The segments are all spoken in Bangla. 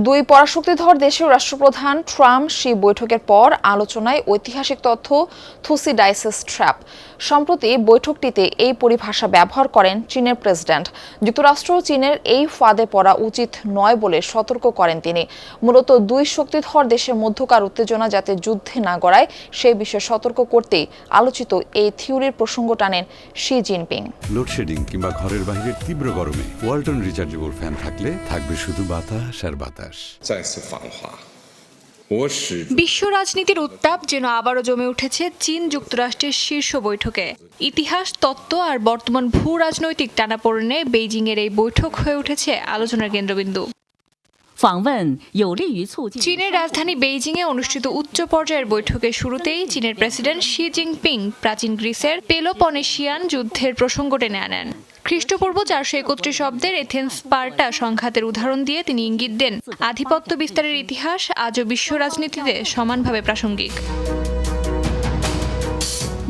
দুই পরাশক্তিধর দেশের রাষ্ট্রপ্রধান ট্রাম্প শি বৈঠকের পর আলোচনায় ঐতিহাসিক তথ্য থুসিডাইসিস ট্র্যাপ। সম্প্রতি বৈঠকটিতে এই পরিভাষা ব্যবহার করেন চীনের প্রেসিডেন্ট। যুক্তরাষ্ট্র চীনের এই ফাঁদে পড়া উচিত নয় বলে সতর্ক করেন তিনি। মূলত দুই শক্তিধর দেশের মধ্যকার উত্তেজনা যাতে যুদ্ধে না গড়ায় সেই বিষয়ে সতর্ক করতেই আলোচিত এই থিওরির প্রসঙ্গ টানেন শি জিনপিং। লোডশেডিং কিংবা ঘরের বাইরের তীব্র গরমে ওয়ালটন রিচার্জেবল ফ্যান থাকলে থাকবে শুধু বাতাস আর বাতাস। বিশ্ব রাজনীতির উত্তাপ যেন আবারও জমে উঠেছে চীন যুক্তরাষ্ট্রের শীর্ষ বৈঠকে। ইতিহাস, তত্ত্ব আর বর্তমান ভূ রাজনৈতিক টানাপোড়েনে বেইজিংয়ের এই বৈঠক হয়ে উঠেছে আলোচনার কেন্দ্রবিন্দু। চীনের রাজধানী বেইজিংয়ে অনুষ্ঠিত উচ্চ পর্যায়ের বৈঠকের শুরুতেই চীনের প্রেসিডেন্ট শি জিনপিং প্রাচীন গ্রিসের পেলোপনেশিয়ান যুদ্ধের প্রসঙ্গ টেনে আনেন। খ্রিস্টপূর্ব 431 অব্দের এথেন্স স্পার্টা সংঘাতের উদাহরণ দিয়ে তিনি ইঙ্গিত দেন আধিপত্য বিস্তারের ইতিহাস আজও বিশ্ব রাজনীতিতে সমানভাবে প্রাসঙ্গিক।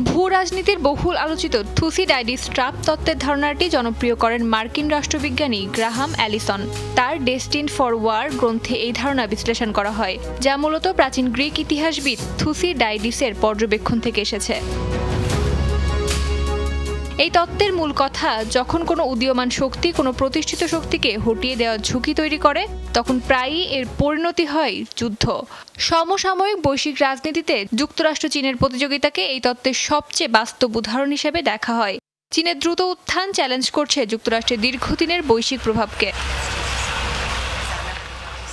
ভূ রাজনীতির বহুল আলোচিত থুসিডাইসিস ট্র্যাপ তত্ত্বের ধারণাটি জনপ্রিয় করেন মার্কিন রাষ্ট্রবিজ্ঞানী গ্রাহাম অ্যালিসন। তার ডেস্টিনড ফর ওয়ার গ্রন্থে এই ধারণা বিশ্লেষণ করা হয়, যা মূলত প্রাচীন গ্রিক ইতিহাসবিদ থুসিডাইডিসের পর্যবেক্ষণ থেকে এসেছে। এই তত্ত্বের মূল কথা, যখন কোনো উদীয়মান শক্তি কোনো প্রতিষ্ঠিত শক্তিকে হটিয়ে দেওয়ার ঝুঁকি তৈরি করে তখন প্রায়ই এর পরিণতি হয় যুদ্ধ। সমসাময়িক বৈশ্বিক রাজনীতিতে যুক্তরাষ্ট্র চীনের প্রতিযোগিতাকে এই তত্ত্বের সবচেয়ে বাস্তব উদাহরণ হিসেবে দেখা হয়। চীনের দ্রুত উত্থান চ্যালেঞ্জ করছে যুক্তরাষ্ট্রের দীর্ঘদিনের বৈশ্বিক প্রভাবকে।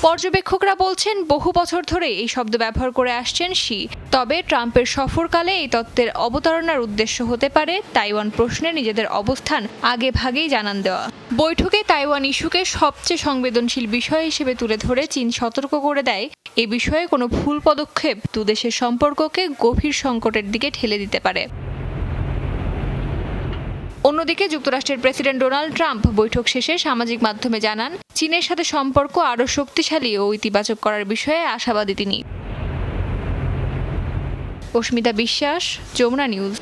পর্যবেক্ষকরা বলছেন বহু বছর ধরে এই শব্দ ব্যবহার করে আসছেন শি। তবে ট্রাম্পের সফরকালে এই তত্ত্বের অবতারণার উদ্দেশ্য হতে পারে তাইওয়ান প্রশ্নে নিজেদের অবস্থান আগে ভাগেই জানান দেওয়া। বৈঠকে তাইওয়ান ইস্যুকে সবচেয়ে সংবেদনশীল বিষয় হিসেবে তুলে ধরে চীন সতর্ক করে দেয় এ বিষয়ে কোনো ভুল পদক্ষেপ দুদেশের সম্পর্ককে গভীর সংকটের দিকে ঠেলে দিতে পারে। অন্যদিকে যুক্তরাষ্ট্রের প্রেসিডেন্ট ডোনাল্ড ট্রাম্প বৈঠক শেষে সামাজিক মাধ্যমে জানান চীনের সাথে সম্পর্ক আরও শক্তিশালী ও ইতিবাচক করার বিষয়ে আশাবাদী তিনি। অস্মিতা বিশ্বাস, যমুনা নিউজ।